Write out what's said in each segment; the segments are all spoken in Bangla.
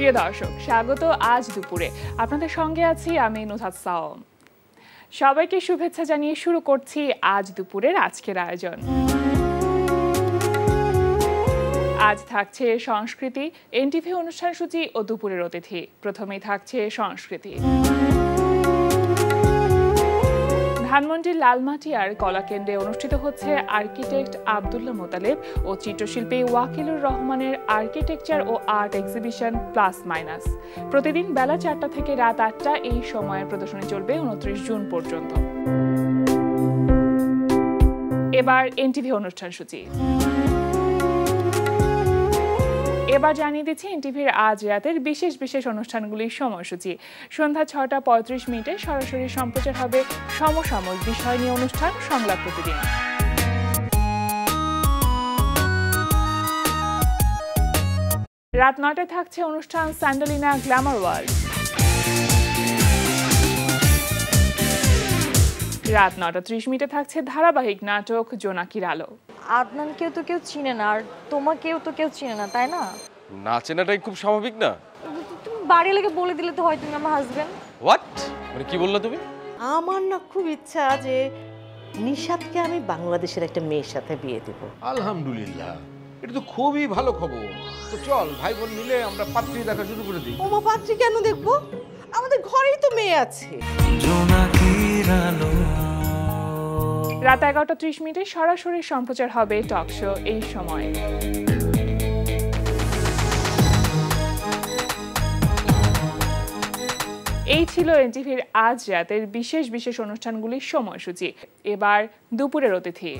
প্রিয় দর্শক, স্বাগত আজ দুপুরে। আপনাদের সঙ্গে আছি আমি নুহাত সাওম। সবাইকে শুভেচ্ছা জানিয়ে শুরু করছি আজ দুপুরের আজকের আয়োজন। আজ থাকছে সংস্কৃতি, এনটিভি অনুষ্ঠান সূচি ও দুপুরের অতিথি। প্রথমেই থাকছে সংস্কৃতি। ধানমন্ডির লালমাটিয়ার কলাকেন্দ্রে অনুষ্ঠিত হচ্ছে আর্কিটেক্ট আব্দুল্লাহ মোতালেব ও চিত্রশিল্পী ওয়াকিলুর রহমানের আর্কিটেকচার ও আর্ট এক্সিবিশন প্লাস মাইনাস। প্রতিদিন বেলা 4টা থেকে রাত 8টা এই সময়ের প্রদর্শনী চলবে 29 জুন পর্যন্ত। এবার এনটিভি অনুষ্ঠান সূচি। এবার জানিয়ে দিচ্ছি এনটিভির আজ রাতের বিশেষ বিশেষ অনুষ্ঠানগুলির সময়সূচি। সন্ধ্যা 6:35 সরাসরি সম্প্রচার হবে সমসাময়িক বিষয় নিয়ে অনুষ্ঠান সংলাপ প্রতিদিন। রাত 9টায় থাকছে অনুষ্ঠান স্যান্ডালিনা গ্ল্যামার ওয়ার্ল্ড। রাত 9:30 থাকছে ধারাবাহিক নাটক জোনাকির আলো। আদনানকেও তো কেউ চিনে না, আর তোমাকেও তো কেউ চিনে না, তাই না? না চেনাটাই খুব স্বাভাবিক না? তুমি বাড়ি লেগে বলে দিলে তো হয় তুমি আমার হাজবেন্ড। হোয়াট? মানে কি বললে তুমি? আমার না খুব ইচ্ছা যে নিশাতকে আমি বাংলাদেশের একটা মেয়ের সাথে বিয়ে দেব। আলহামদুলিল্লাহ, এটা তো খুবই ভালো খবর। তো চল ভাই বোন মিলে আমরা পাত্রী দেখা শুরু করে দিই। ওমা, পাত্রী কেন দেখবো? আমাদের ঘরেই তো মেয়ে আছে। রাত 11:30 সরাসরি সম্প্রচার হবে টক শো এই সময়। এই ছিল এনটিভির আজ রাতের বিশেষ বিশেষ অনুষ্ঠানগুলির সময়সূচি। এবার দুপুরের অতিথি।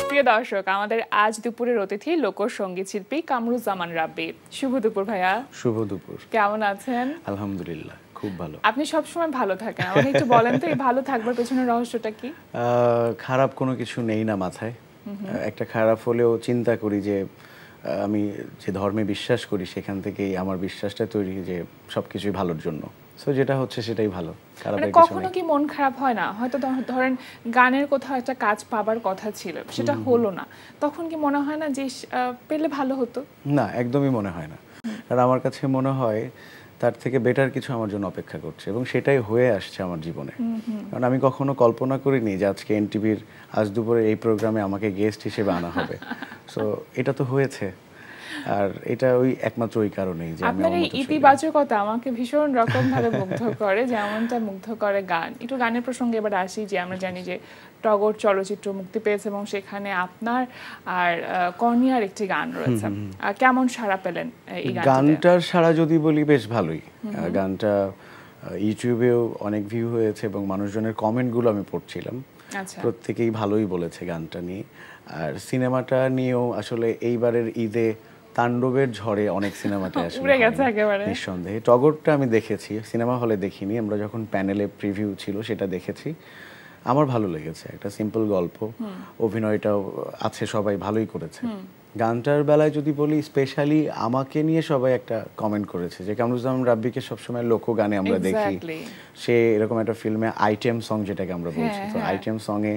প্রিয় দর্শক, আমাদের আজ দুপুরের অতিথি লোকসঙ্গীত শিল্পী কামরুজ্জামান রাব্বি। শুভ দুপুর ভাইয়া। শুভ দুপুর। কেমন আছেন? আলহামদুলিল্লাহ, খুব ভালো। আপনি সবসময় ভালো থাকেন, আমাকে একটু বলেন তো এই ভালো থাকবার পেছনের রহস্যটা কি? খারাপ কোনো কিছু নেই না মাথায়। একটা খারাপ হলেও চিন্তা করি যে আমি যে ধর্মে বিশ্বাস করি সেখান থেকেই আমার বিশ্বাসটা তৈরি যে সবকিছুই ভালোর জন্য। সো যেটা হচ্ছে সেটাই ভালো। মানে কখনো কি মন খারাপ হয় না? হয়তো ধরেন গানের কোথাও একটা কাজ পাবার কথা ছিল, সেটা হলো না, তখন কি মনে হয় না যে পেলে ভালো হতো? না, একদমই মনে হয় না। কারণ আমার কাছে মনে হয় তার থেকে বেটার কিছু আমার জন্য অপেক্ষা করছে এবং সেটাই হয়ে আসছে আমার জীবনে। কারণ আমি কখনো কল্পনা করিনি যে আজকে এনটিভির আজ দুপুরে এই প্রোগ্রামে আমাকে গেস্ট হিসেবে আনা হবে। সো এটা তো হয়েছে, আর এটা ওই একমাত্র ওই কারণেই যে আপনার এই ইতিবাচকতা আমাকে ভীষণ রকম ভাবে মুগ্ধ করে, যেমনটা মুগ্ধ করে গান। একটু গানের প্রসঙ্গে এবার আসি। যে আমরা জানি যে টগর চলচ্চিত্র মুক্তি পেয়েছে এবং সেখানে আপনার আর কর্নিয়ার একটি গান রয়েছে। কেমন সাড়া পেলেন এই গানটার? সাড়া যদি বলি বেশ ভালোই। গানটা ইউটিউবেও অনেক ভিউ হয়েছে এবং মানুষজনের কমেন্টগুলো আমি পড়ছিলাম, প্রত্যেকেই ভালোই বলেছে গানটা নিয়ে। আর সিনেমাটা নিয়েও আসলে এইবারের ঈদে তাণ্ডবের ঝড়ে অনেক সিনেমাতে আসলে নিঃসন্দেহে। টগরটা আমি দেখেছি, সিনেমা হলে দেখিনি, আমরা যখন প্যানেলে প্রিভিউ ছিল সেটা দেখেছি। আমার ভালো লেগেছে, একটা সিম্পল গল্প, অভিনয়টাও আছে, সবাই ভালোই করেছে। গানটার বেলায় যদি বলি, স্পেশালি আমাকে নিয়ে সবাই একটা কমেন্ট করেছে যে কামরুজ্জামান রাব্বিকে সবসময় লোকগানে আমরা দেখি, সে এরকম একটা ফিল্মে আইটেম সং যেটাকে আমরা বলছি, তো আইটেম সঙ্গে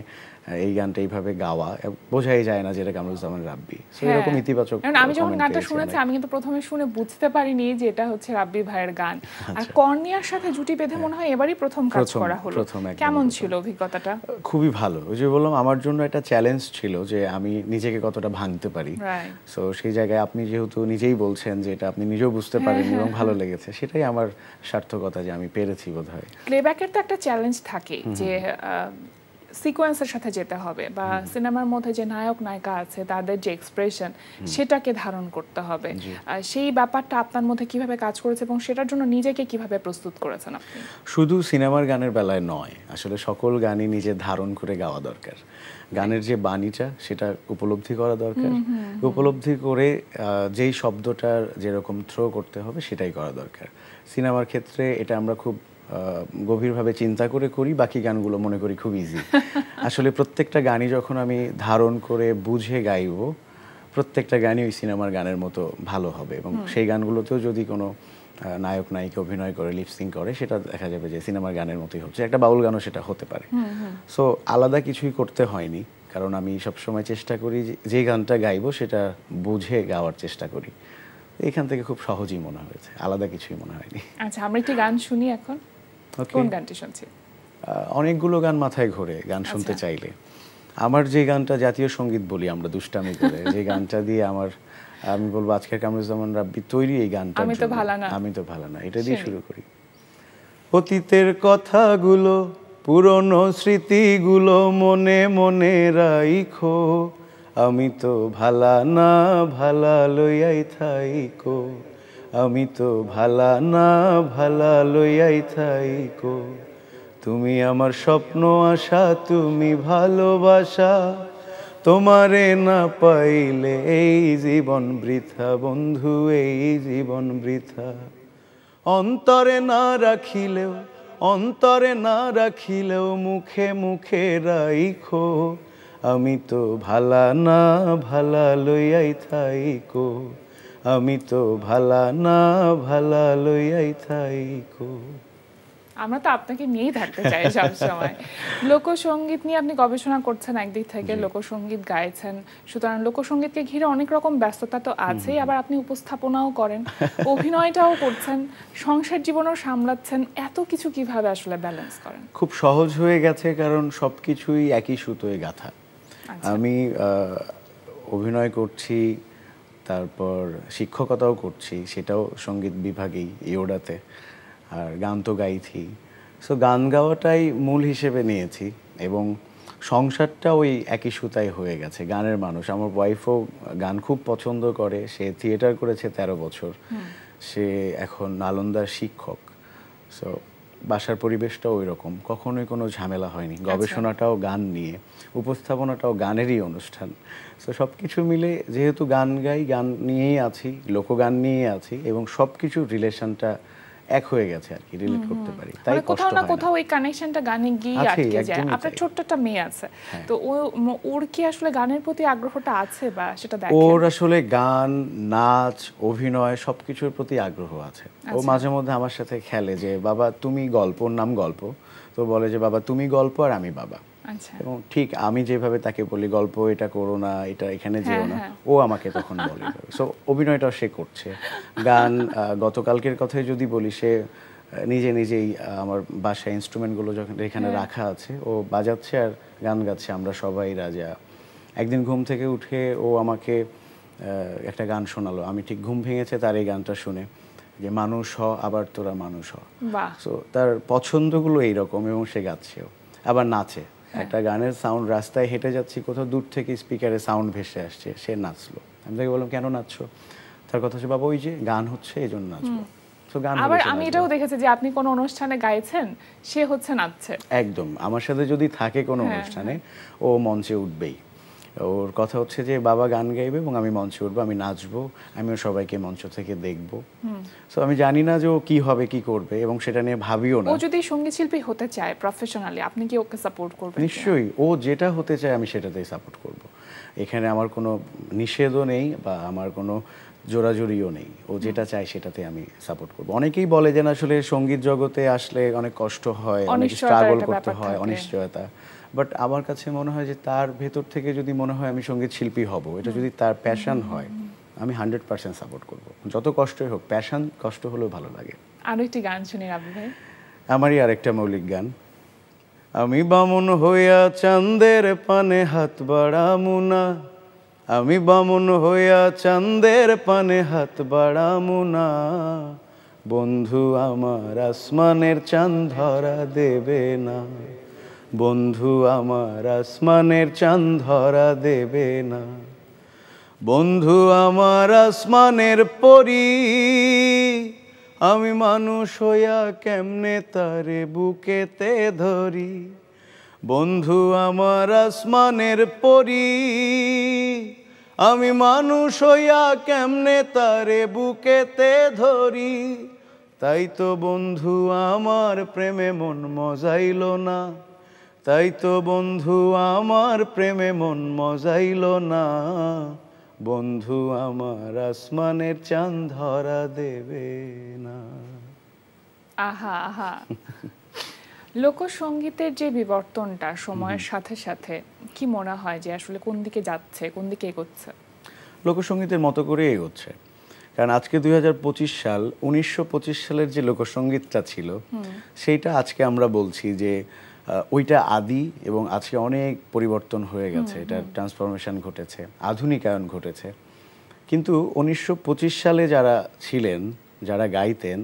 এই গানটা এইভাবে গাওয়া বোঝাই যায় না যে এটা কামরুজ্জামান রাব্বি। সো এরকম ইতিবাচক। আমি যখন গানটা শুনেছি আমি কিন্তু প্রথমে শুনে বুঝতে পারিনি যে এটা হচ্ছে রাব্বি ভাইয়ের গান। আর কর্নিয়ার সাথে জুটি বেঁধে মনে হয় এবারই প্রথম কাজ করা হলো। কেমন ছিল অভিজ্ঞতাটা? খুবই ভালো। ওই যে বললাম, আমার জন্য একটা চ্যালেঞ্জ ছিল যে আমি নিজেকে কতটা ভাঙতে পারি। সো সেই জায়গায় আপনি যেহেতু নিজেই বলছেন যে এটা আপনি নিজেও বুঝতে পারেন এবং ভালো লেগেছে, সেটাই আমার সার্থকতা যে আমি পেরেছি বোধহয়। প্লেব্যাকের তো একটা চ্যালেঞ্জ থাকে যে সিকোয়েন্সের সাথে যেতে হবে, বা সিনেমার মধ্যে যে নায়ক নায়িকা আছে তাদের যে এক্সপ্রেশন সেটাকে ধারণ করতে হবে। সেই ব্যাপারটা আপনার মধ্যে কিভাবে কাজ করেছে এবং সেটার জন্য নিজেকে কিভাবে প্রস্তুত করেছেন আপনি? শুধু সিনেমার গানের বেলায় নয়, আসলে সকল গানই নিজে ধারণ করে গাওয়া দরকার। গানের যে বাণীটা সেটা উপলব্ধি করা দরকার, উপলব্ধি করে যেই শব্দটার যেরকম থ্রো করতে হবে সেটাই করা দরকার। সিনেমার ক্ষেত্রে এটা আমরা খুব গভীরভাবে চিন্তা করে করি, বাকি গানগুলো মনে করি খুব ইজি। আসলে প্রত্যেকটা গানই যখন আমি ধারণ করে বুঝে গাইব, প্রত্যেকটা গানই ওই সিনেমার গানের মতো ভালো হবে এবং সেই গানগুলোতেও যদি কোনো নায়ক নায়িকা অভিনয় করে লিপসিং করে সেটা দেখা যাবে যে সিনেমার গানের মতোই হচ্ছে। একটা বাউল গানও সেটা হতে পারে। সো আলাদা কিছুই করতে হয়নি, কারণ আমি সবসময় চেষ্টা করি যে গানটা গাইবো সেটা বুঝে গাওয়ার চেষ্টা করি। এখান থেকে খুব সহজই মনে হয়েছে, আলাদা কিছুই মনে হয়নি। আচ্ছা, আমরা একটি গান শুনি এখন। কোন গানটি শুনছি? অনেকগুলো গান মাথায় ঘোরে গান শুনতে চাইলে। আমার যে গানটা জাতীয় সঙ্গীত বলি আমরা দুষ্টামি করে, যে গানটা দিয়ে আমি বলবো আজকের কামরুজ্জামান রাব্বি তৈরি এই গানটা। আমি তো ভালো না, এটা দিয়ে শুরু করি। অতীতের কথাগুলো, পুরনো স্মৃতিগুলো মনে মনে রাইখো, আমি তো ভালা না ভালা লইয়াই থাইকো, আমি তো ভালা না ভালা লইয়াই থাইকো, তুমি আমার স্বপ্ন আশা, তুমি ভালোবাসা, তোমারে না পাইলে এই জীবন বৃথা বন্ধু, এই জীবন বৃথা। অন্তরে না রাখিলেও মুখে মুখে রাইখো, আমি তো ভালা না ভালা লইয়াই থাইকো, আমি তো ভালা না ভালা লইয়াই থাইকো। আমরা তো আপনাকে নিয়েই থাকতে চাই সবসময়। লোকসঙ্গীত নিয়ে আপনি গবেষণা করছেন একদিক থেকে, লোকসঙ্গীত গাইছেন, সুতরাং লোকসঙ্গীতকে ঘিরে অনেক রকম ব্যস্ততা তো আছেই, আবার আপনি উপস্থাপনাও করেন, অভিনয়টাও করছেন, সংসার জীবনও সামলাচ্ছেন, এত কিছু কিভাবে আসলে ব্যালেন্স করেন? খুব সহজ হয়ে গেছে, কারণ সবকিছুই একই সুতোয় গাঁথা। আমি অভিনয় করছি, তারপর শিক্ষকতাও করছি, সেটাও সঙ্গীত বিভাগেই ইয়োডাতে, আর গান তো গাইছি। সো গান গাওয়াটাই মূল হিসেবে নিয়েছি, এবং সংসারটা ওই একই সুতায় হয়ে গেছে। গানের মানুষ, আমার ওয়াইফও গান খুব পছন্দ করে, সে থিয়েটার করেছে 13 বছর, সে এখন নালন্দার শিক্ষক। সো বাসার পরিবেশটাও ওই রকম, কখনোই কোনো ঝামেলা হয়নি। গবেষণাটাও গান নিয়ে, উপস্থাপনাটাও গানেরই অনুষ্ঠান। সো সব কিছু মিলে যেহেতু গান গাই, গান নিয়েই আছি, লোকগান নিয়েই আছি, এবং সব কিছুর রিলেশনটা এক হয়ে গেছে আর কি, রিলেট করতে পারি। তাই কোথাও না কোথাও ওই কানেকশনটা গানে গিয়ে আটকে যায়। আপনার ছোট্ট একটা মেয়ে আছে, তো ওর কি আসলে গানের প্রতি আগ্রহটা আছে বা সেটা দেখেন? ওর আসলে গান, নাচ, অভিনয় সবকিছুর প্রতি আগ্রহ আছে। ও মাঝে মধ্যে আমার সাথে খেলে যে বাবা তুমি গল্প, ওর নাম গল্প, তো বলে যে বাবা তুমি গল্প আর আমি বাবা। এবং ঠিক আমি যেভাবে তাকে বলি গল্প এটা করো না, এটা এখানে যেও না, ও আমাকে তখন বলে। সো অভিনয়টাও সে করছে। গান, গতকালকের কথাই যদি বলি, সে নিজেই আমার বাসায় ইনস্ট্রুমেন্টগুলো যখন এখানে রাখা আছে, ও বাজাচ্ছে আর গান গাচ্ছে, আমরা সবাই রাজা। একদিন ঘুম থেকে উঠে ও আমাকে একটা গান শোনালো, আমি ঠিক ঘুম ভেঙেছে তার এই গানটা শুনে, যে মানুষ হ আবার তোরা মানুষ হ। সো তার পছন্দগুলো এইরকম, এবং সে গাচ্ছেও, আবার নাচে। একটা গানের সাউন্ড, রাস্তায় হেঁটে যাচ্ছি, কোথাও দূর থেকে স্পিকারে সাউন্ড ভেসে আসছে, সে নাচলো। আমি তাকে বললাম কেন নাচছো? তার কথা হচ্ছে বাবা ওই যে গান হচ্ছে এই জন্য নাচবো। আবার আমি এটাও দেখেছি যে আপনি কোনো অনুষ্ঠানে গাইছেন, সে হচ্ছে নাচছে। একদম, আমার সাথে যদি থাকে কোনো অনুষ্ঠানে, ও মঞ্চে উঠবেই। ওর কথা হচ্ছে যে বাবা গান গাইবে এবং আমি মঞ্চে উঠবো, আমি নাচবো, আমিও সবাইকে মঞ্চ থেকে দেখবো। সো আমি জানি না যে ও কি হবে, কি করবে, এবং সেটা নিয়ে ভাবিও না। ও যদি সঙ্গীত শিল্পী হতে চায় প্রফেশনালি, আপনি কি ওকে সাপোর্ট করবেন? নিশ্চয়ই, ও যেটা হতে চায় আমি সেটাতেই সাপোর্ট করব। এখানে আমার কোনো নিষেধও নেই বা আমার কোনো জোরাজুরিও নেই। ও যেটা চায় সেটাতে আমি সাপোর্ট করব। অনেকেই বলে যে আসলে সঙ্গীত জগতে আসলে অনেক কষ্ট হয়, অনেক স্ট্রাগল করতে হয়, অনিশ্চয়তা। বাট আমার কাছে মনে হয় যে তার ভেতর থেকে যদি মনে হয় আমি সঙ্গীত শিল্পী হব, এটা যদি তার প্যাশন হয়, আমি 100% সাপোর্ট করব। যত কষ্টই হোক, প্যাশন কষ্ট হলেও ভালো লাগে। আরো একটি গান শুনি রাব্বি ভাই। আমারই আরেকটা মৌলিক গান। আমি বামুন হইয়া চাঁদের পানে হাত বাড়ামু না, আমি বামুন হইয়া চাঁদের পানে হাত বাড়ামু না, বন্ধু আমার আসমানের চাঁদ ধরা দেবে না, বন্ধু আমার আসমানের চাঁদ ধরা দেবে না, বন্ধু আমার আসমানের পরী, আমি মানুষ হইয়া কেমনে তারে বুকেতে ধরি, বন্ধু আমার আসমানের পরী, আমি মানুষ হইয়া কেমনে তারে বুকেতে ধরি, তাই তো বন্ধু আমার প্রেমে মন মজাইল না, তাই তো বন্ধু আমার প্রেমে মন মজাইল না, বন্ধু আমার আসমানের চাঁদ ধরা দেবে না। আহা আহা, লোকসঙ্গীতের যে বিবর্তনটা সময়ের সাথে সাথে কি মনে হয় যে আসলে কোন দিকে যাচ্ছে, কোন দিকে এগোচ্ছে? লোকসঙ্গীতের মতো করে এগোচ্ছে, কারণ আজকে 2025 সাল, 1925 সালের যে লোকসঙ্গীতটা ছিল সেইটা আজকে আমরা বলছি যে ওইটা আদি, এবং আজকে অনেক পরিবর্তন হয়ে গেছে, এটা ট্রান্সফরমেশন ঘটেছে, আধুনিকায়ন ঘটেছে। কিন্তু 1925 সালে যারা ছিলেন, যারা গাইতেন,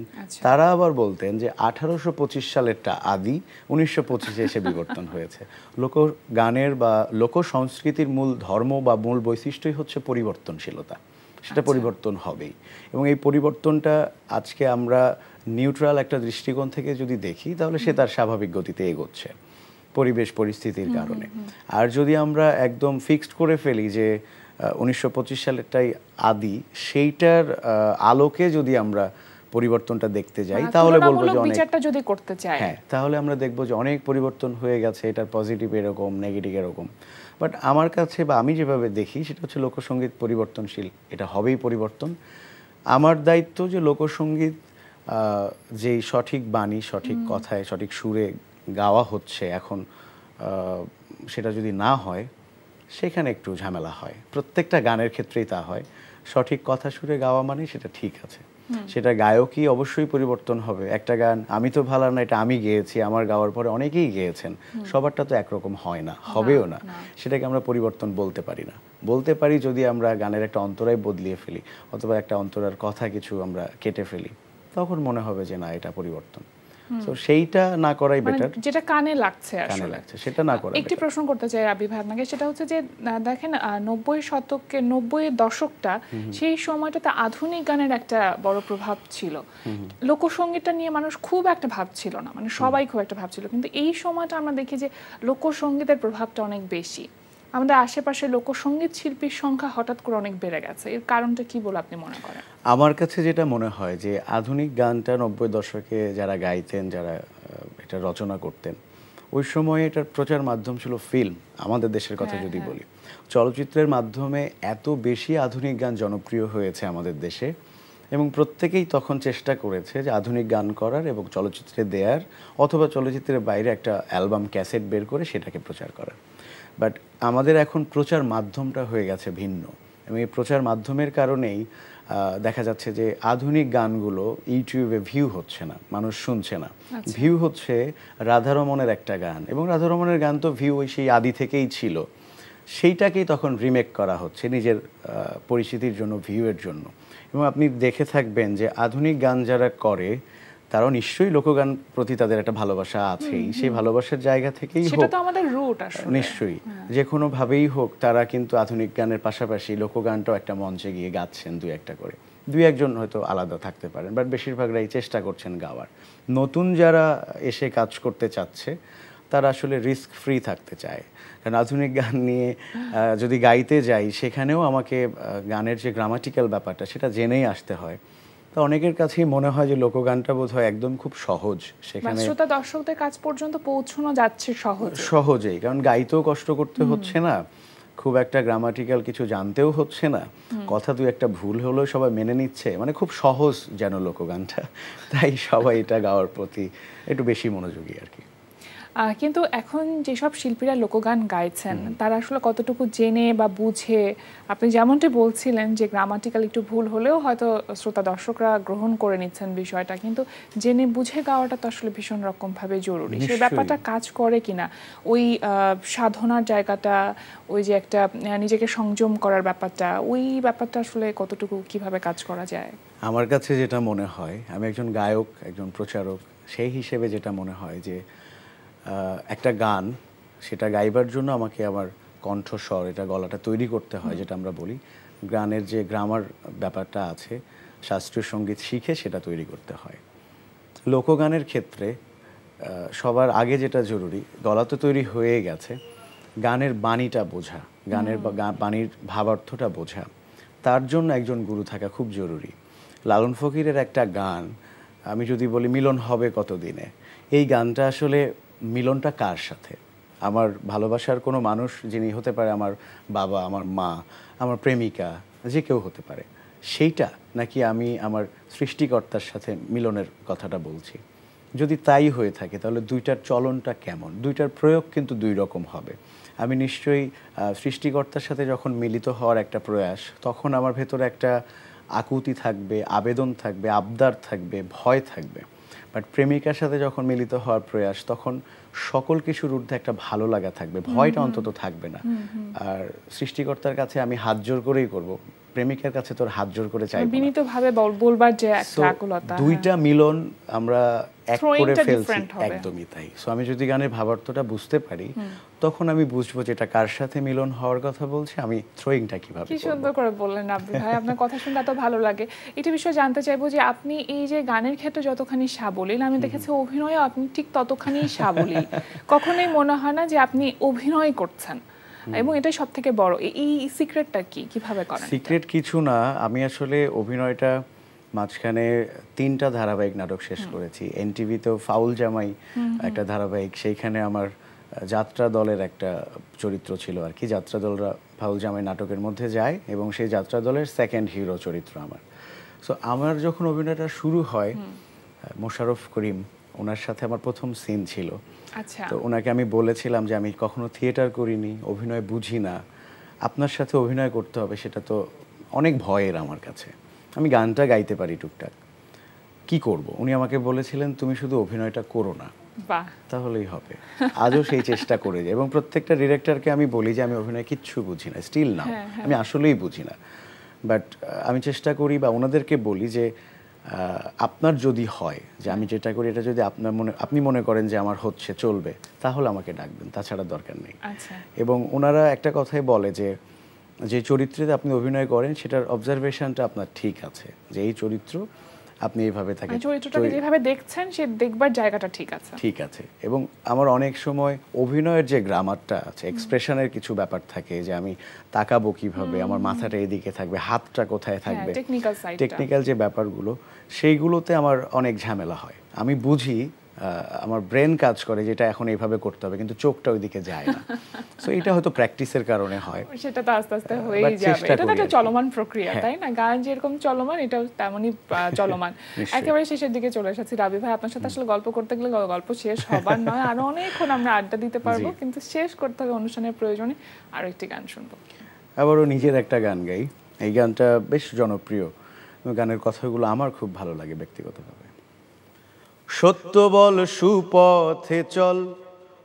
তারা আবার বলতেন যে 1825 সালেরটা আদি, 1925-এ এসে বিবর্তন হয়েছে। লোকগানের বা লোক সংস্কৃতির মূল ধর্ম বা মূল বৈশিষ্ট্যই হচ্ছে পরিবর্তনশীলতা, সেটা পরিবর্তন হবেই। এবং এই পরিবর্তনটা আজকে আমরা নিউট্রাল একটা দৃষ্টিকোণ থেকে যদি দেখি, তাহলে সে তার স্বাভাবিক গতিতে এগোচ্ছে পরিবেশ পরিস্থিতির কারণে। আর যদি আমরা একদম ফিক্সড করে ফেলি যে 1925 সালেরটাই আদি, সেইটার আলোকে যদি আমরা পরিবর্তনটা দেখতে যাই, তাহলে বলবো যে অনেক বিচারটা যদি করতে চাই, হ্যাঁ, তাহলে আমরা দেখবো যে অনেক পরিবর্তন হয়ে গেছে, এটার পজিটিভ এরকম, নেগেটিভ এরকম। বাট আমার কাছে বা আমি যেভাবে দেখি সেটা হচ্ছে লোকসঙ্গীত পরিবর্তনশীল, এটা হবেই পরিবর্তন। আমার দায়িত্ব যে লোকসঙ্গীত যেই সঠিক বাণী, সঠিক কথায়, সঠিক সুরে গাওয়া হচ্ছে এখন, সেটা যদি না হয়, সেখানে একটু ঝামেলা হয়। প্রত্যেকটা গানের ক্ষেত্রেই তা হয়। সঠিক কথা সুরে গাওয়া মানে সেটা ঠিক আছে, সেটা গায়কই অবশ্যই পরিবর্তন হবে। একটা গান আমি তো ভালো না, এটা আমি গেয়েছি, আমার গাওয়ার পরে অনেকেই গেয়েছেন, সবারটা তো একরকম হয় না, হবেও না। সেটাকে আমরা পরিবর্তন বলতে পারি না। বলতে পারি যদি আমরা গানের একটা অন্তরায় বদলিয়ে ফেলি, অথবা একটা অন্তরার কথা কিছু আমরা কেটে ফেলি, তখন মনে হবে যে না, এটা পরিবর্তন। তো সেইটা না করাই বেটার, যেটা কানে লাগছে, কানে লাগছে সেটা না করা। একটি প্রশ্ন করতে চাই রাবি ভাই আপনাকে, সেটা হচ্ছে যে দেখেন 90-এর দশকটা, সেই সময়টাতে আধুনিক গানের একটা বড় প্রভাব ছিল। লোকসঙ্গীতটা নিয়ে মানুষ খুব একটা ভাবছিল না, মানে সবাই খুব একটা ভাবছিল। কিন্তু এই সময়টা আমরা দেখি যে লোকসঙ্গীতের প্রভাবটা অনেক বেশি। আমাদের আশেপাশে লোকসঙ্গীত শিল্পীর সংখ্যা হঠাৎ করে অনেক বেড়ে গেছে। এর কারণটা কি বলে আপনি মনে করেন? আমার কাছে যেটা মনে হয় যে আধুনিক গানটা 90 দশকে যারা গাইতেন, যারা এটা রচনা করতেন, ওই সময় এটার প্রচার মাধ্যম ছিল ফিল্ম। আমাদের দেশের কথা যদি বলি, চলচ্চিত্রের মাধ্যমে এত বেশি আধুনিক গান জনপ্রিয় হয়েছে আমাদের দেশে, এবং প্রত্যেকেই তখন চেষ্টা করেছে যে আধুনিক গান করার এবং চলচ্চিত্রে দেয়ার, অথবা চলচ্চিত্রের বাইরে একটা অ্যালবাম, ক্যাসেট বের করে সেটাকে প্রচার করার। বাট আমাদের এখন প্রচার মাধ্যমটা হয়ে গেছে ভিন্ন, এবং এই প্রচার মাধ্যমের কারণেই দেখা যাচ্ছে যে আধুনিক গানগুলো ইউটিউবে ভিউ হচ্ছে না, মানুষ শুনছে না। ভিউ হচ্ছে রাধারমণের একটা গান, এবং রাধারমণের গান তো ভিউ ওই সেই আদি থেকেই ছিল, সেইটাকেই তখন রিমেক করা হচ্ছে নিজের পরিচিতির জন্য, ভিউয়ের জন্য। এবং আপনি দেখে থাকবেন যে আধুনিক গান যারা করে, তারাও নিশ্চয়ই লোকগান প্রতি তাদের একটা ভালোবাসা আছেই, সেই ভালোবাসার জায়গা থেকেই হোক, সেটা তো আমাদের রুট আসলে, নিশ্চয়ই যে কোনো ভাবেই হোক, তারা কিন্তু আধুনিক গানের পাশাপাশি লোকগানটাও একটা মঞ্চে গিয়ে গাচ্ছেন, দুই একটা করে। দুই একজন হয়তো আলাদা থাকতে পারেন, বাট বেশিরভাগরাই চেষ্টা করছেন গাওয়ার। নতুন যারা এসে কাজ করতে চাচ্ছে, তারা আসলে রিস্ক ফ্রি থাকতে চায়। কারণ আধুনিক গান নিয়ে যদি গাইতে যাই, সেখানেও আমাকে গানের যে গ্রামাটিক্যাল ব্যাপারটা, সেটা জেনেই আসতে হয়। তো অনেকের কাছেই মনে হয় যে লোকগানটা বোধহয় একদম খুব সহজ, সেখানে শ্রোতা দর্শকদের কাছ পর্যন্ত পৌঁছানো যাচ্ছে সহজেই, কারণ গাইতেও কষ্ট করতে হচ্ছে না, খুব একটা গ্রামাটিক্যাল কিছু জানতেও হচ্ছে না, কথা দুই একটা ভুল হলেও সবাই মেনে নিচ্ছে, মানে খুব সহজ যেন লোকগানটা। তাই সবাই এটা গাওয়ার প্রতি একটু বেশি মনোযোগী আর কি। কিন্তু এখন যেসব শিল্পীরা লোকগান গাইছেন, তারা আসলে কতটুকু জেনে বা বুঝে, আপনি যেমনটি বলছিলেন যে গ্রামাটিক্যাল একটু ভুল হলেও হয়তো শ্রোতা দর্শকরা গ্রহণ করে নিচ্ছেন বিষয়টা, কিন্তু জেনে বুঝে গাওয়াটা তো আসলে ভীষণ রকমভাবে জরুরি। সেই ব্যাপারটা কাজ করে কিনা, ওই সাধনার জায়গাটা, ওই যে একটা নিজেকে সংযম করার ব্যাপারটা, ওই ব্যাপারটা আসলে কতটুকু কিভাবে কাজ করা যায়? আমার কাছে যেটা মনে হয়, আমি একজন গায়ক, একজন প্রচারক, সেই হিসেবে যেটা মনে হয় যে একটা গান, সেটা গাইবার জন্য আমাকে আমার কণ্ঠস্বর, এটা গলাটা তৈরি করতে হয়, যেটা আমরা বলি গানের যে গ্রামার ব্যাপারটা আছে, শাস্ত্রীয় সঙ্গীত শিখে সেটা তৈরি করতে হয়। লোকগানের ক্ষেত্রে সবার আগে যেটা জরুরি, গলা তো তৈরি হয়ে গেছে, গানের বাণীটা বোঝা, গানের বাণীর ভাবার্থটা বোঝা, তার জন্য একজন গুরু থাকা খুব জরুরি। লালন ফকিরের একটা গান আমি যদি বলি, মিলন হবে কতদিনে, এই গানটা আসলে মিলনটা কার সাথে? আমার ভালোবাসার কোনো মানুষ, যিনি হতে পারে আমার বাবা, আমার মা, আমার প্রেমিকা, যে কেউ হতে পারে, সেইটা, নাকি আমি আমার সৃষ্টিকর্তার সাথে মিলনের কথাটা বলছি? যদি তাই হয়ে থাকে তাহলে দুইটার চলনটা কেমন, দুইটার প্রয়োগ কিন্তু দুই রকম হবে। আমি নিশ্চয়ই সৃষ্টিকর্তার সাথে যখন মিলিত হওয়ার একটা প্রয়াস, তখন আমার ভেতরে একটা আকুতি থাকবে, আবেদন থাকবে, আবদার থাকবে, ভয় থাকবে। বাট প্রেমিকার সাথে যখন মিলিত হওয়ার প্রয়াস, তখন সকল কিছুর ঊর্ধ্বে একটা ভালো লাগা থাকবে, ভয়টা অন্তত থাকবে না। আর সৃষ্টিকর্তার কাছে আমি হাত জোর করেই করব, প্রেমিকার কাছে তোর হাত জোর করে চাইবো, বিনীতভাবে বলবার যে একটা আকুলতা, দুইটা মিলন আমরা এক করে ফেলছি, একদমই তাই। সো আমি যদি গানের ভাবার্থটা বুঝতে পারি, তখন আমি বুঝবো যে এটা কার সাথে মিলন হওয়ার কথা বলছে, আমি থ্রোয়িংটা কিভাবে করব। কি সুন্দর করে বললেন আব্দুল ভাই, আপনার কথা শুনতে এত ভালো লাগে। এটা বিষয়ে জানতে চাইবো যে আপনি এই যে গানের ক্ষেত্রে যতখানি সাবলীল, আমি দেখেছি অভিনয়ে আপনি ঠিক ততখানি সাবলীল। কখনোই মনে হয় না যে আপনি অভিনয় করছেন, এবং এটাই সবথেকে বড়। এই সিক্রেটটা কি, কিভাবে করেন? সিক্রেট কিছু না, আমি আসলে অভিনয়টা মাঝখানে 3টা ধারাবাহিক নাটক শেষ করেছি। এনটিভিতেও ফাউল জামাই একটা ধারাবাহিক, সেইখানে আমার যাত্রা দলের একটা চরিত্র ছিল আর কি। যাত্রা দলরা ফাউল জামাই নাটকের মধ্যে যায় এবং সেই যাত্রা দলের সেকেন্ড হিরো চরিত্র আমার। সো আমার যখন অভিনয়টা শুরু হয়, মোশাররফ করিম ওনার সাথে আমার প্রথম সিন ছিল। আচ্ছা, তো ওনাকে আমি বলেছিলাম যে আমি কখনো থিয়েটার করিনি, অভিনয় বুঝি না, আপনার সাথে অভিনয় করতে হবে, সেটা তো অনেক ভয়ের আমার কাছে। আমি গানটা গাইতে পারি টুকটাক, কি করব? উনি আমাকে বলেছিলেন তুমি শুধু অভিনয়টা করো না, বাহ, তাহলেই হবে। আজও সেই চেষ্টা করে যাই, এবং প্রত্যেকটা ডিরেক্টরকে আমি বলি যে আমি অভিনয় কিচ্ছু বুঝি না, স্টিল না, আমি আসলেই বুঝি না, বাট আমি চেষ্টা করি বা ওনাদেরকে বলি যে আপনার যদি হয় যে আমি যেটা করি এটা যদি আপনি মনে করেন যে আমার হচ্ছে, চলবে, তাহলে আমাকে ডাকবেন, তাছাড়া দরকার নেই। এবং ওনারা একটা কথাই বলে যে যে চরিত্রে আপনি অভিনয় করেন সেটার অবজারভেশনটা আপনার ঠিক আছে, যে এই চরিত্র আপনি এইভাবে থাকে, চরিত্রটাকে যেভাবে দেখছেন সে দেখবার জায়গাটা ঠিক আছে। এবং আমার অনেক সময় অভিনয়ের যে গ্রামারটা আছে, এক্সপ্রেশনের কিছু ব্যাপার থাকে, যে আমি তাকাবো কিভাবে, আমার মাথাটা এদিকে থাকবে, হাতটা কোথায় থাকবে, টেকনিক্যাল যে ব্যাপারগুলো, সেইগুলোতে আমার অনেক ঝামেলা হয়। আমি বুঝি, আমার ব্রেন কাজ করে যেটা এখন এইভাবে করতে হবে, কিন্তু চোখটা ওইদিকে যায় না। সো এটা হয়তো প্র্যাকটিসের কারণে হয়, সেটা তো আস্তে আস্তে হয়েই যাবে। এটা তো একটা চলমান প্রক্রিয়া, তাই না? গান যেরকম চলমান, এটাও তেমনই চলমান। একেবারে শেষের দিকে চলে এসেছি রাবি ভাই, আপনার সাথে আসলে গল্প করতে গেলে গল্প শেষ হবার নয়, আরো অনেকক্ষণ আমরা আড্ডা দিতে পারবো, কিন্তু শেষ করতে হবে অনুষ্ঠানের প্রয়োজনে। আরো একটি গান শুনবো, আবারও নিজের একটা গান গাই। এই গানটা বেশ জনপ্রিয়, গানের কথাগুলো আমার খুব ভালো লাগে ব্যক্তিগতভাবে। সত্য বল সুপথে চল,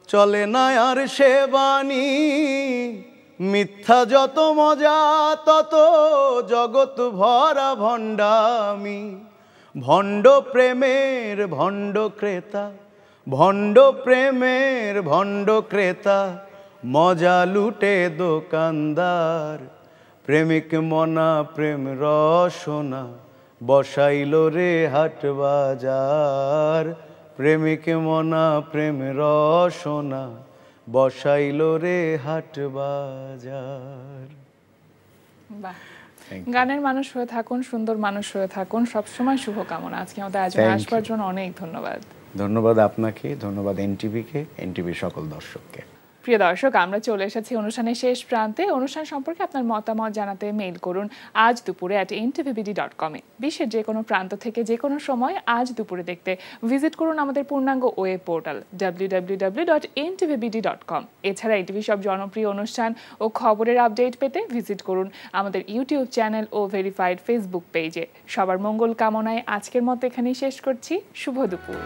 চলে না আর সে বাণী, মিথ্যা যত মজা তত জগৎ ভরা ভণ্ডামি। ভণ্ড প্রেমের ভণ্ড ক্রেতা, ভণ্ড প্রেমের ভণ্ড ক্রেতা, মজা লুটে দোকানদার। প্রেমিক মনা প্রেম রসনা, বসাইল রে হাট বাজার। প্রেমিক মনা প্রেম রসনা, বসাইল রে হাট বাজার। বাহ, গানের মানুষ হয়ে থাকুন, সুন্দর মানুষ হয়ে থাকুন, সবসময় শুভকামনা। আজকে আমাদের আয়োজনে আসবার জন্য অনেক ধন্যবাদ। ধন্যবাদ আপনাকে, ধন্যবাদ এনটিভিকে, এনটিভির সকল দর্শককে। প্রিয় দর্শক, আমরা চলে এসেছি অনুষ্ঠানের শেষ প্রান্তে। অনুষ্ঠান সম্পর্কে আপনার মতামত জানাতে মেইল করুন আজ দুপুরে @ntvbd.com এ। বিশ্বের যে কোনো প্রান্ত থেকে যে কোনো সময় আজ দুপুরে দেখতে ভিজিট করুন আমাদের পূর্ণাঙ্গ ওয়েব পোর্টাল www.ntvbd.com। এছাড়া এনটিভি সব জনপ্রিয় অনুষ্ঠান ও খবরের আপডেট পেতে ভিজিট করুন আমাদের ইউটিউব চ্যানেল ও ভেরিফাইড ফেসবুক পেজে। সবার মঙ্গল কামনায় আজকের মতো এখানেই শেষ করছি। শুভ দুপুর।